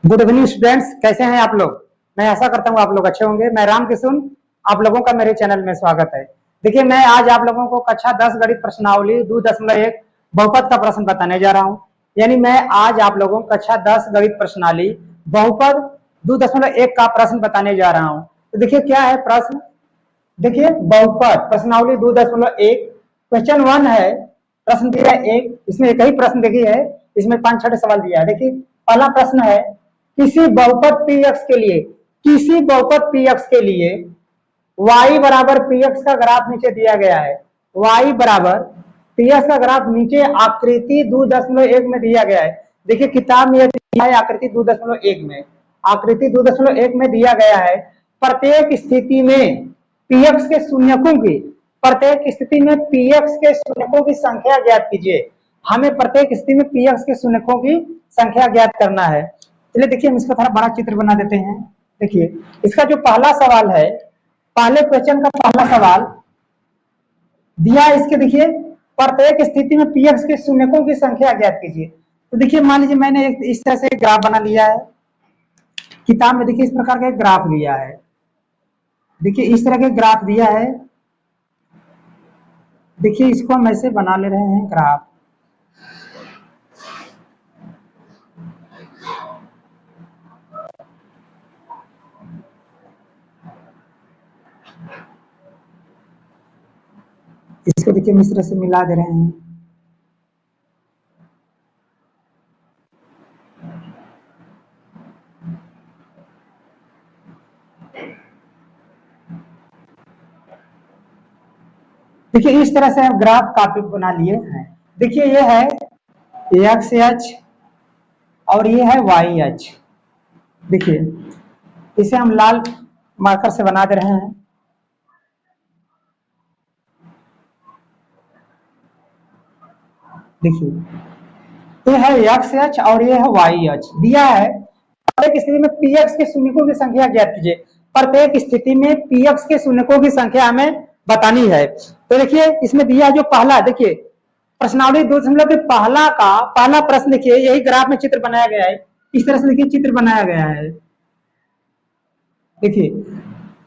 Good evening students, कैसे हैं आप लोग। मैं आशा करता हूँ आप लोग अच्छे होंगे। मैं राम किशुन, आप लोगों का मेरे चैनल में स्वागत है। देखिए, मैं आज आप लोगों को कक्षा 10 गणित प्रश्नावली 2.1 बहुपद का प्रश्न बताने जा रहा हूँ। यानी मैं आज आप लोगों को कक्षा 10 गणित प्रश्नावली बहुपद 2.1 का प्रश्न बताने जा रहा हूँ। तो देखिए क्या है प्रश्न। देखिए, बहुपद प्रश्नावली 2.1 क्वेश्चन 1 है। प्रश्न दिया है एक, इसमें एक ही प्रश्न देखिए है, इसमें 5 6 सवाल दिया है। देखिए पहला प्रश्न है, किसी बहुपद px के लिए, किसी बहुपद px के लिए y बराबर px का ग्राफ नीचे दिया गया है। y बराबर px का ग्राफ नीचे आकृति 2.1 में दिया गया है। देखिए किताब में दिया है आकृति 2.1 में, आकृति 2.1 में दिया गया है। प्रत्येक स्थिति में px के शून्यकों की, प्रत्येक स्थिति में px के शून्यकों की संख्या ज्ञात कीजिए। हमें प्रत्येक स्थिति में px के शून्यकों की संख्या ज्ञात करना है। चलिए देखिए, हम इसका थोड़ा बड़ा चित्र बना देते हैं। देखिए इसका जो पहला सवाल है, पहले क्वेश्चन का पहला सवाल दिया है। इसके देखिए, प्रत्येक स्थिति में px के शून्यकों की संख्या ज्ञात कीजिए। तो देखिए मान लीजिए मैंने इस तरह से ग्राफ बना लिया है। किताब में देखिए इस प्रकार का एक ग्राफ लिया है। देखिए इस तरह के ग्राफ दिया है। देखिए इसको हम ऐसे बना ले रहे हैं ग्राफ। इसको देखिए हम इस तरह से मिला दे रहे हैं। देखिए इस तरह से हम ग्राफ काफी बना लिए हैं। देखिए ये है एक्स एच और ये है वाई एच। देखिए इसे हम लाल मार्कर से बना दे रहे हैं। देखिए ये है एक्स एच और ये है वाई एच। दिया है प्रत्येक स्थिति में पीएक्स के शून्यकों की संख्या ज्ञात कीजिए। प्रत्येक स्थिति में पीएक्स के शून्यकों की संख्या हमें बतानी है। तो देखिए इसमें दिया जो पहला, देखिए प्रश्नावली 2 के पहला प्रश्न देखिए, यही ग्राफ में चित्र बनाया गया है। इस तरह से देखिए चित्र बनाया गया है। देखिए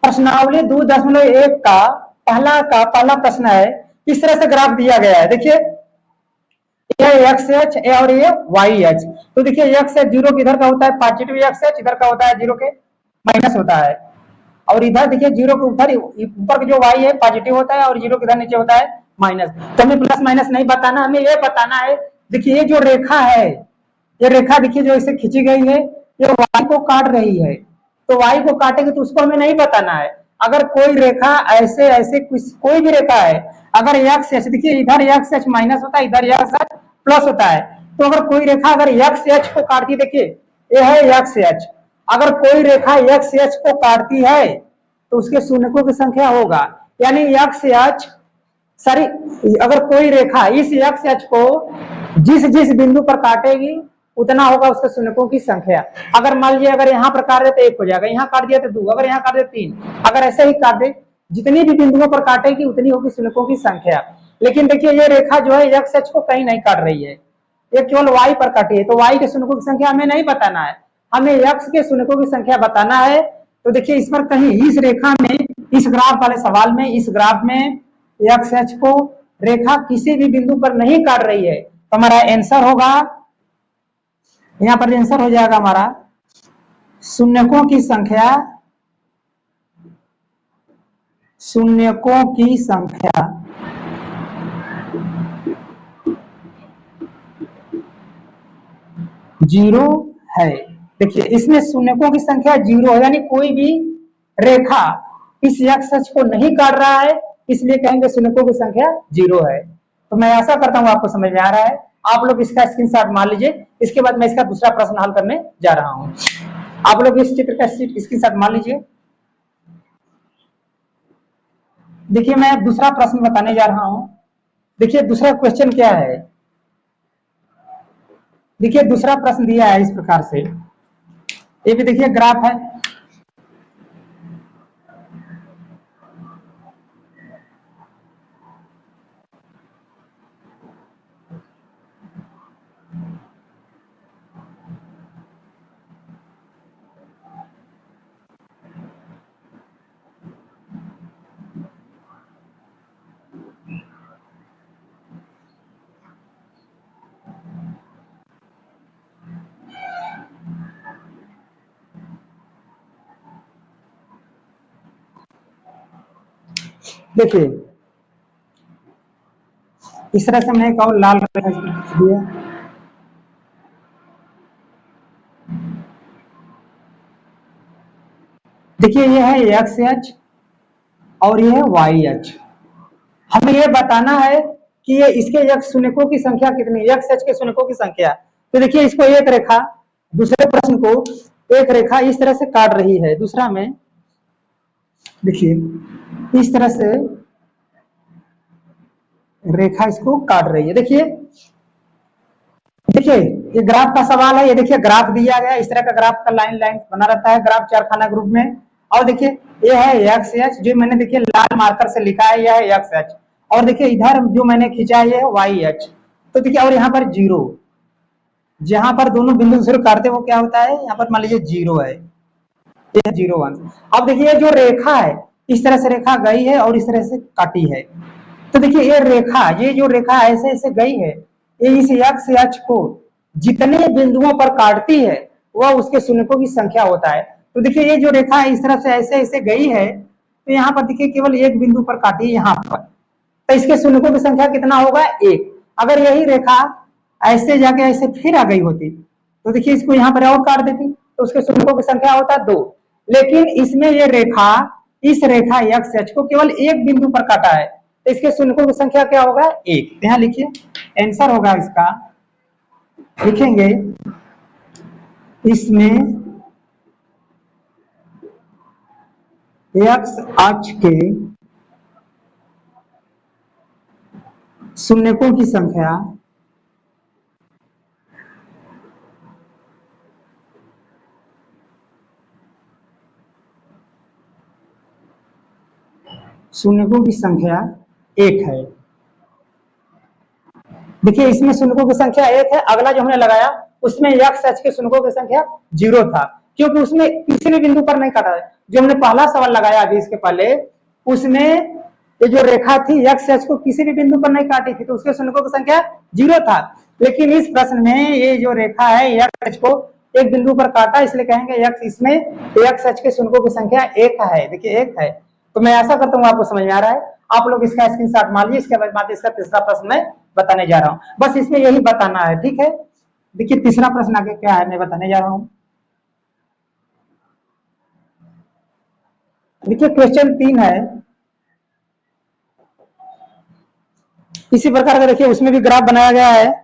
प्रश्नावली 2.1 का पहला प्रश्न है। इस तरह से ग्राफ दिया गया है। देखिए ये एक्स एच और ये वाई एच। तो देखिए एक्स एच जीरो इधर का होता है पॉजिटिव, एक्स एच इधर का होता है जीरो के माइनस होता है। और इधर देखिए जीरो के ऊपर जो वाई है पॉजिटिव होता है और जीरो के इधर नीचे होता है माइनस। तो हमें प्लस माइनस नहीं बताना, हमें ये बताना है। देखिए ये जो रेखा है, ये रेखा देखिए जो इसे खींची गई है, ये वाई को काट रही है। तो वाई को काटेगी तो उसको हमें नहीं बताना है। अगर कोई रेखा ऐसे ऐसे कोई भी रेखा है, अगर एक्स एच, देखिए इधर एक्स एच माइनस होता है, इधर एक्स एच प्लस होता है। तो अगर कोई रेखा अगर एक्स एच को काटती, देखिए ये है एक्स एच, अगर कोई रेखा एक्स एच को काटती है तो उसके शून्यकों की संख्या होगा। यानी एक्स एच, सॉरी, अगर कोई रेखा इस एक्स एच को जिस जिस बिंदु पर काटेगी उतना होगा उसके शून्यकों की संख्या। अगर मान लीजिए अगर यहाँ पर काट दे तो 1 हो जाएगा, यहाँ काट दिया तो 2, अगर यहाँ काट दे 3, अगर ऐसे ही काट दे, जितनी भी बिंदुओं पर काटेगी उतनी होगी शून्यकों की संख्या। लेकिन देखिए ये रेखा जो है एक्स एच को कहीं नहीं काट रही है, ये केवल वाई पर काटी है। तो वाई के शून्यकों की संख्या हमें नहीं बताना है, हमें एक्स के शून्यकों की संख्या बताना है। तो देखिए इस पर कहीं इस रेखा में, इस ग्राफ वाले सवाल में, इस ग्राफ में एक्स एच को रेखा किसी भी बिंदु पर नहीं काट रही है। तो हमारा आंसर होगा, यहां पर आंसर हो जाएगा हमारा शून्यकों की संख्या, शून्यकों की संख्या जीरो है। देखिए इसमें शून्यकों की संख्या जीरो है, यानी कोई भी रेखा इस एक्स अक्ष को नहीं काट रहा है, इसलिए कहेंगे शून्यकों की संख्या जीरो है। तो मैं आशा करता हूं आपको समझ में आ रहा है। आप लोग इसका स्क्रीनशॉट मान लीजिए, इसके बाद मैं इसका दूसरा प्रश्न हल करने जा रहा हूं। आप लोग इस चित्र का स्क्रीनशॉट मान लीजिए। देखिए मैं दूसरा प्रश्न बताने जा रहा हूं। देखिए दूसरा क्वेश्चन क्या है। देखिए दूसरा प्रश्न दिया है इस प्रकार से, ये भी देखिए ग्राफ है। देखिए इस तरह से मैंने एक और लाल रेखा दिया। देखिए ये है एक्स एच और ये है वाई एच। हमें ये बताना है कि ये इसके एक्स शून्यकों की संख्या कितनी, एक्स एच के शून्यकों की संख्या। तो देखिए इसको एक रेखा दूसरे प्रश्न को एक रेखा इस तरह से काट रही है। दूसरा में देखिए इस तरह से रेखा इसको काट रही है। देखिए देखिए ये ग्राफ का सवाल है। ये देखिए ग्राफ दिया गया, इस तरह का ग्राफ का लाइन लाइन बना रहता है ग्राफ चार खाना ग्रुप में। और देखिए ये है एक्स एच, जो मैंने देखिए लाल मार्कर से लिखा है, यह है एक्स एच। और देखिए इधर जो मैंने खींचा है ये है वाई एच। तो देखिए और यहाँ पर जीरो, जहां पर दोनों बिंदु से काटते वो क्या होता है, यहाँ पर मान लीजिए जीरो है, ये 0 1। अब देखिए जो रेखा है इस तरह से रेखा गई है और इस तरह से काटी है। तो देखिए ये रेखा, ये जो रेखा ऐसे ऐसे गई है, ये इस एक्स एच को जितने बिंदुओं पर काटती है वह उसके शून्यकों की संख्या होता है। तो देखिए ये जो रेखा इस तरफ से ऐसे ऐसे गई है, तो यहाँ पर देखिए केवल एक बिंदु पर काटी है यहाँ पर, तो इसके शून्यकों की संख्या कितना होगा, एक। अगर यही रेखा ऐसे जाके ऐसे फिर आ गई होती तो देखिए इसको यहाँ पर और काट देती, तो उसके शून्यकों की संख्या होता है 2। लेकिन इसमें ये रेखा इस रेखा एक्स एच को केवल एक बिंदु पर काटा है, तो इसके शून्यकों की संख्या क्या होगा, 1। यहाँ लिखिए आंसर होगा इसका, लिखेंगे इसमें एक्स अक्ष के शून्यकों की संख्या शून्यकों की संख्या 1 है। देखिए इसमें शून्यकों की संख्या 1 है। अगला जो हमने लगाया उसमें एक्स एच के शून्यकों की संख्या 0 था, क्योंकि उसमें किसी भी बिंदु पर नहीं काटा है। जो हमने पहला सवाल लगाया अभी इसके पहले, उसमें ये जो रेखा थी एक्स एच को किसी भी बिंदु पर नहीं काटी थी, तो उसके शून्यकों की संख्या 0 था। लेकिन इस प्रश्न में ये जो रेखा है एक्स एच को एक बिंदु पर काटा, इसलिए कहेंगे एक्स, इसमें एक्स एच के शून्यकों की संख्या 1 है। देखिए 1 है। तो मैं ऐसा करता हूँ, आपको समझ में आ रहा है, आप लोग इसका स्क्रीनशॉट मार लीजिए। इसके बाद इसका तीसरा प्रश्न मैं बताने जा रहा हूँ, बस इसमें यही बताना है, ठीक है। देखिए तीसरा प्रश्न आगे क्या है मैं बताने जा रहा हूँ। देखिए क्वेश्चन 3 है, इसी प्रकार का देखिए उसमें भी ग्राफ बनाया गया है।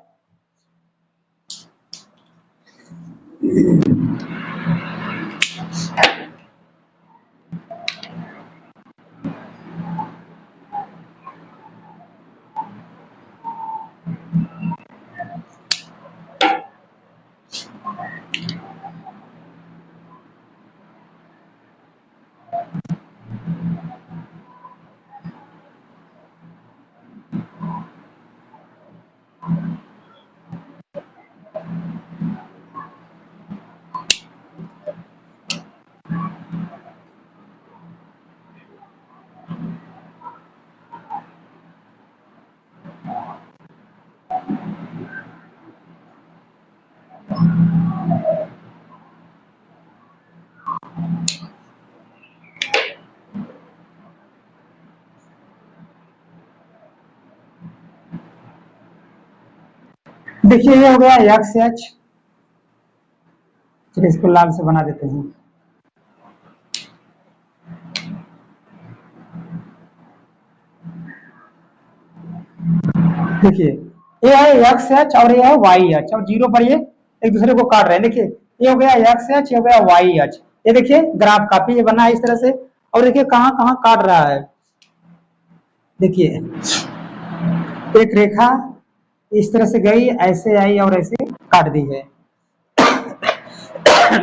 देखिए ये हो गया एक्स एच, चलिए इसको लाल से बना देते हैं। देखिए ये है एक्स एच और ये है वाई एच, और 0 पर ये एक दूसरे को काट रहे हैं। देखिए ये हो गया एक्स एच, ये हो गया वाई एच। ये देखिए ग्राफ काफी ये बना है इस तरह से, और देखिए कहाँ कहाँ काट रहा है। देखिए एक रेखा इस तरह से गई, ऐसे आई और ऐसे काट दी है।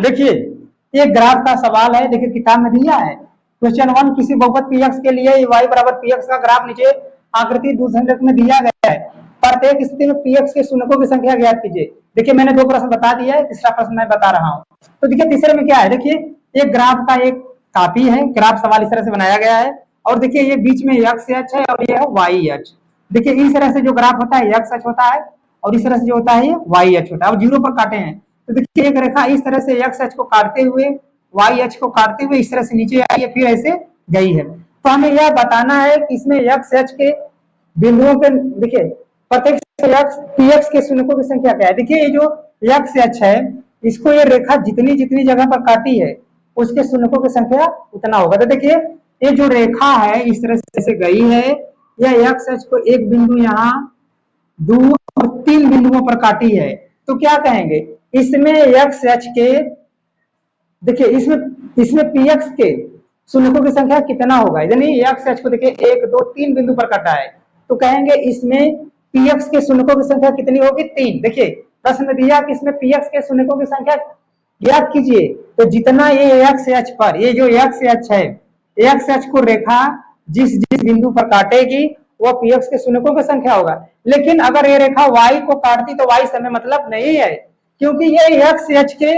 देखिए ये ग्राफ का सवाल है, देखिए किताब में दिया है क्वेश्चन 1, किसी बहुपद पी एक्स के लिए y बराबर पी एक्स का ग्राफ नीचे आकृति दूसरे में दिया गया है। प्रत्येक स्थिति में पी एक्स के शून्यकों की संख्या ज्ञात कीजिए। देखिए मैंने 2 प्रश्न बता दिया है, तीसरा प्रश्न मैं बता रहा हूँ। तो देखिए तीसरे में क्या है, देखिए एक ग्राफ का एक कॉपी है, ग्राफ सवाल इस तरह से बनाया गया है। और देखिए ये बीच में एक्स एच है और ये है वाई एच। देखिए इस तरह से जो ग्राफ होता है एक्स एच होता है, और इस तरह से जो होता है ये वाई एच होता है, और 0 पर काटे हैं। तो देखिए एक रेखा इस तरह से एक्स एच को काटते हुए वाई एच को काटते हुए इस तरह से नीचे आई है, फिर ऐसे गई है। तो हमें यह बताना है कि इसमें एक्स एच के बिंदुओं के, देखिए प्रत्येक पी एक्स के शून्यकों की संख्या क्या है। देखिए ये जो एक्स एच है, इसको ये रेखा जितनी जितनी जगह पर काटी है उसके शून्यकों की संख्या उतना होगा। तो देखिए ये जो रेखा है इस तरह से गई है, यह एक्स एच को एक बिंदु यहाँ, दो और तीन बिंदुओं पर काटी है। तो क्या कहेंगे इसमें एक्स एच के, देखिए इसमें इसमें पी एक्स के शून्यकों की संख्या कितना होगा, यानी एक्स एच को देखिए एक दो तीन बिंदु पर काटा है, तो कहेंगे इसमें पी एक्स के शून्यकों की संख्या कितनी होगी, तीन। देखिए प्रश्न में दिया कि इसमें पी एक्स के शून्यकों की संख्या ज्ञात कीजिए, तो जितना ये एक्स एच पर, ये जो एक्स एच है, एक्स एच को रेखा जिस जिस बिंदु पर काटेगी वह पी एक्स के शून्यकों की संख्या होगा। लेकिन अगर ये रेखा वाई को काटती तो वाई से हमें मतलब नहीं है, क्योंकि ये एक्स एच के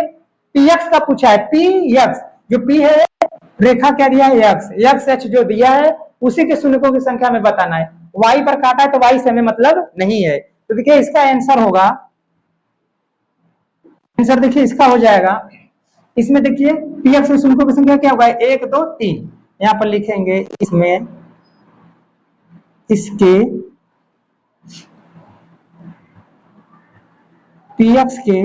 पी एक्स का पूछा है, पी एक्स जो पी है, रेखा क्या दिया है एक्स, एक्स एच जो दिया है उसी के शून्यकों की संख्या में बताना है। वाई पर काटा है तो वाई से हमें मतलब नहीं है। तो देखिए इसका आंसर होगा, आंसर देखिए इसका हो जाएगा, इसमें देखिए पी एक्स के शून्यकों की संख्या क्या होगा, एक दो तीन, यहां पर लिखेंगे इसमें इसके पी एक्स के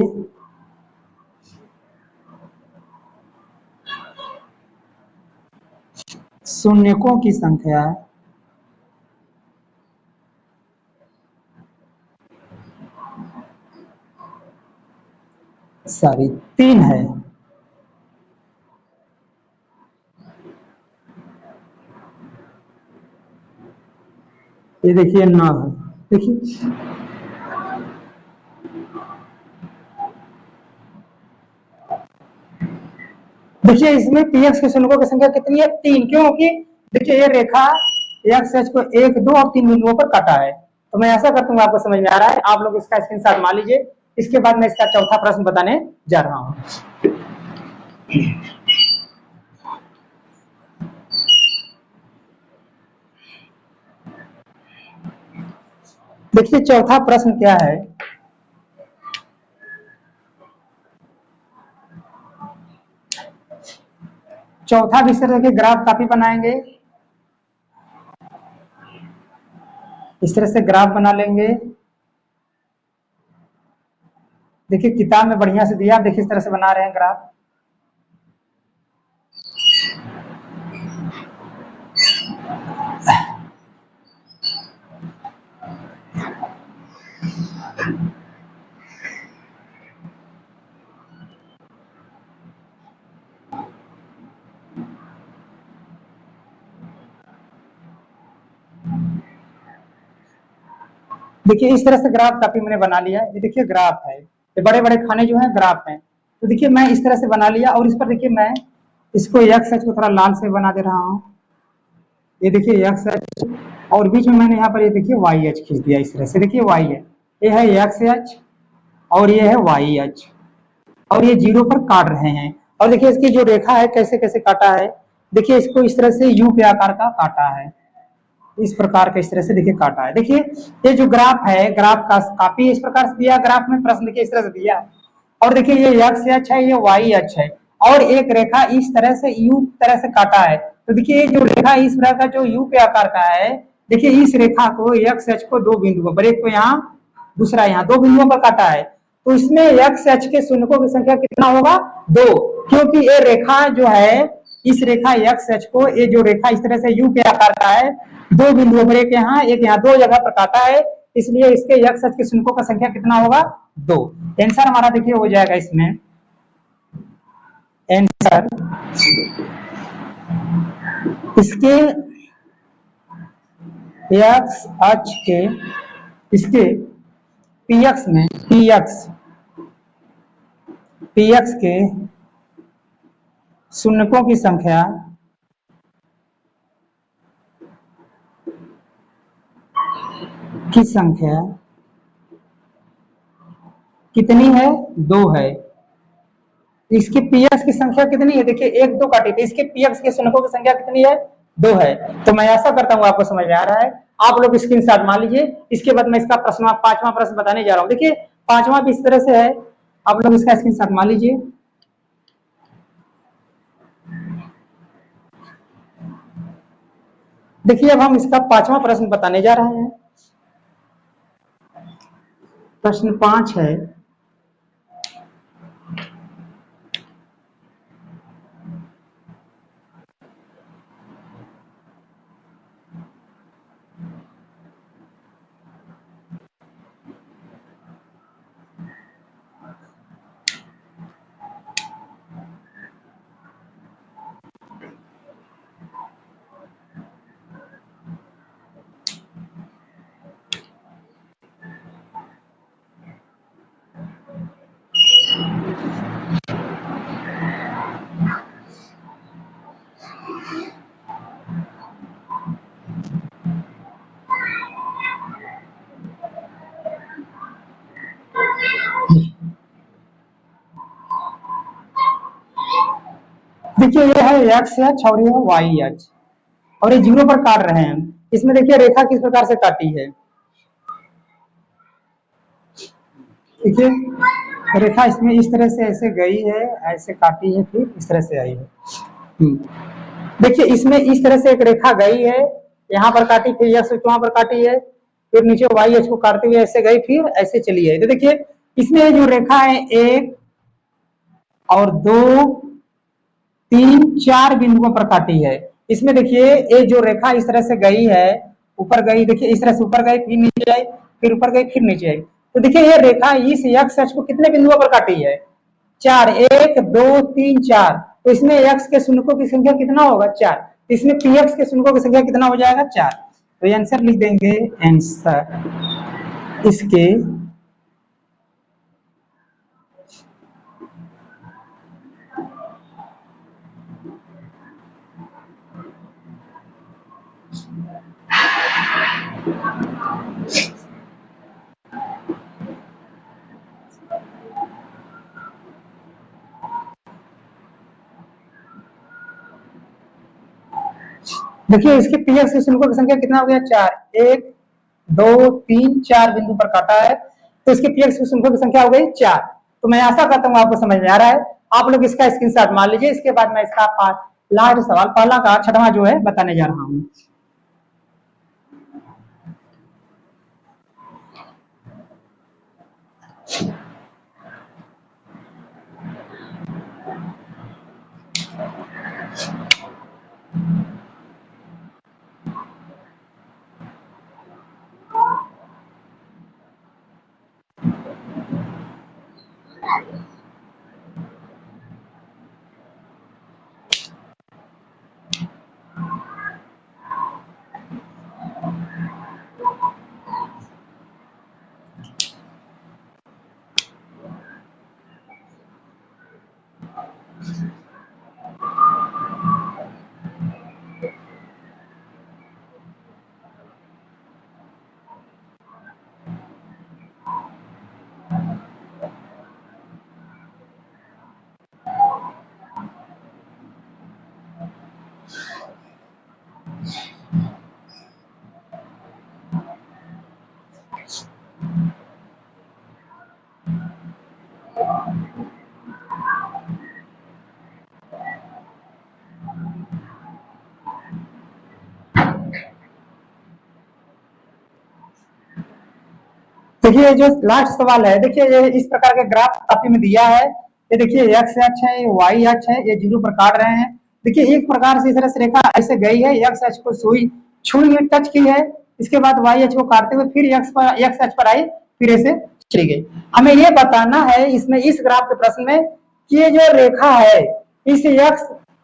शून्यकों की संख्या सॉरी तीन है। ये देखिए 9 है, देखिए देखिए इसमें पी एक्स के शून्यकों की संख्या कितनी है, तीन। क्योंकि देखिए ये रेखा एक्स एच को एक दो और तीन बिंदुओं पर काटा है। तो मैं ऐसा करता हूँ, आपको समझ में आ रहा है, आप लोग इसका स्क्रीनशॉट मान लीजिए। इसके बाद मैं इसका चौथा प्रश्न बताने जा रहा हूँ। देखिए चौथा प्रश्न क्या है, चौथा विषय के ग्राफ काफी बनाएंगे, इस तरह से ग्राफ बना लेंगे। देखिए किताब में बढ़िया से दिया, देखिए इस तरह से बना रहे हैं ग्राफ। देखिए इस तरह से ग्राफ काफी मैंने बना लिया। ये देखिए ग्राफ है, ये बड़े बड़े खाने जो है ग्राफ हैं। तो देखिए मैं इस तरह से बना लिया, और इस पर देखिए मैं इसको एक्स एच को थोड़ा लाल से बना दे रहा हूँ। ये देखिए एक्स एच, और बीच में मैंने यहाँ पर ये देखिए वाई एच खींच दिया इस तरह से। देखिए वाई है, ये है एक्स एच और ये है वाई एच, और ये जीरो पर काट रहे हैं। और देखिए इसकी जो रेखा है कैसे कैसे काटा है, देखिए इसको इस तरह से यू के आकार का काटा है, इस प्रकार का इस तरह से देखिए काटा है। देखिए ये जो ग्राफ है, ग्राफ का काफी इस प्रकार से दिया, ग्राफ में प्रश्न देखिए इस तरह से दिया। और देखिए ये एक्स एच है, ये वाई एच है, और एक रेखा इस तरह से यू तरह से काटा है। तो देखिए जो रेखा इस तरह का जो यू के आकार का है, देखिए इस रेखा को एक्स एच को दो बिंदुओं पर, एक को यहाँ दूसरा यहाँ, दो बिंदुओं पर काटा है। तो इसमें एक्स एच के शून्यकों की संख्या कितना होगा, दो। क्योंकि ये रेखा जो है, इस रेखा एक्स एच को, ये जो रेखा इस तरह से यू के आकार का है, दो बिंदुओं पर, एक यहाँ दो जगह पर काटा है, इसलिए इसके एक्स एच के शून्यकों का संख्या कितना होगा, दो। आंसर हमारा देखिए हो जाएगा इसमें, आंसर इसके एक्स एच के, इसके पीएक्स में पीएक्स के शून्यकों की संख्या कितनी है, दो है। इसके पीएक्स की संख्या कितनी है, देखिए एक दो काटी थी, इसके पीएक्स के शून्यकों की संख्या कितनी है, दो है। तो मैं ऐसा करता हूँ, आपको समझ में आ रहा है, आप लोग स्क्रीनशॉट मान लीजिए। इसके बाद मैं इसका प्रश्न, पांचवा प्रश्न बताने जा रहा हूँ। देखिए पांचवा भी इस तरह से है, आप लोग इसका स्क्रीनशॉट मान लीजिए। देखिए अब हम इसका 5वां प्रश्न बताने जा रहे हैं। प्रश्न 5 है, देखिए ये है एक्स एच और ये वाई एच, और ये जीरो पर काट रहे हैं। इसमें देखिए रेखा किस प्रकार से काटी है। देखिए रेखा इसमें इस तरह से ऐसे गई है, ऐसे काटी है, फिर इस तरह से आई है। देखिए इसमें इस तरह से एक रेखा गई है, यहाँ पर काटी, फिर यक्स वहां पर काटी है, फिर नीचे वाई एच को काटते हुए ऐसे गई, फिर ऐसे चली है। तो देखिए इसमें जो रेखा है 1 और 2 3 4 बिंदुओं पर काटी है। इसमें देखिए ये जो रेखा इस तरह से गई है, ऊपर गई, देखिए इस तरह से ऊपर गई, फिर नीचे आई, फिर ऊपर गई, फिर नीचे आई। तो देखिए ये रेखा इस एक्स अक्ष को कितने बिंदुओं पर काटी है? 4, 1 2 3 4। तो इसमें एक्स के शून्यकों की संख्या कितना होगा? 4। इसमें पी एक्स के शून्यकों की संख्या कितना हो जाएगा? 4। तो ये आंसर लिख देंगे, आंसर इसके देखिए इसके पी एक्स के शून्यकों की संख्या कितना हो गया? 4, 1 2 3 4 बिंदु पर काटा है, तो इसके पी एक्स के शून्यकों की संख्या हो गई 4। तो मैं आशा करता हूँ आपको समझ में आ रहा है। आप लोग इसका स्क्रीनशॉट मान लीजिए। इसके बाद मैं इसका लास्ट सवाल, पहला का 6वां जो है बताने जा रहा हूँ। देखिए जो लास्ट सवाल है, देखिए ये इस प्रकार के ग्राफ कॉपी में दिया है। ये देखिए एक्स अक्ष है, ये वाई अक्ष है, ये जीरो पर काट रहे हैं। देखिए एक प्रकार से इस तरह से रेखा ऐसे गई है, एक्स अक्ष को छुई है, टच की है। इसके बाद वाई अक्ष को काटते हुए फिर एक्स अक्ष पर आई, फिर ऐसे चली गई। हमें ये बताना है इसमें, इस ग्राफ के प्रश्न में, कि ये जो रेखा है इस एक्स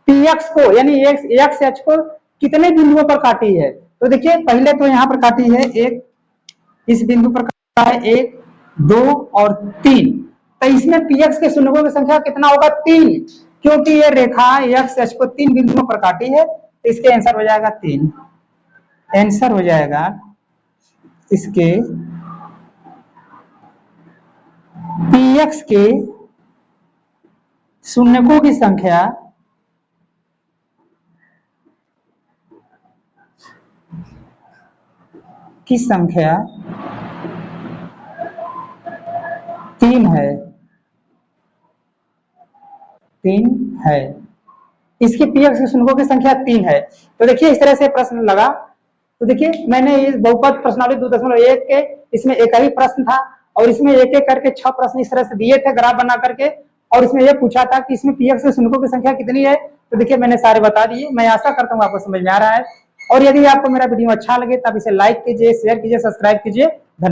पी एक्स को, यानी एक्स अक्ष को कितने बिंदुओं पर काटी है। तो देखिए पहले तो यहाँ पर काटी है एक, इस बिंदु पर है 1 2 और 3। तो इसमें पी एक्स के शून्यकों की संख्या कितना होगा? 3, क्योंकि ये रेखा एक्स अक्ष को 3 बिंदुओं पर काटी है। तो इसके आंसर हो जाएगा 3। आंसर हो जाएगा इसके पी एक्स के शून्यकों की संख्या की संख्या 3 है, 3 है। इसके पी एक्स के शून्यकों की संख्या 3 है। तो देखिए इस तरह से प्रश्न लगा तो देखिए मैंने इस बहुपद प्रश्नावली 2.1 के इसमें एक ही प्रश्न था और इसमें एक एक करके 6 प्रश्न इस तरह से दिए थे ग्राफ बना करके, और इसमें यह पूछा था कि इसमें पीएफ से शून्यों की संख्या कितनी है। तो देखिए मैंने सारे बता दिए। मैं आशा करता हूँ आपको समझ में आ रहा है, और यदि आपको मेरा वीडियो अच्छा लगे तब इसे लाइक कीजिए, शेयर कीजिए, सब्सक्राइब कीजिए।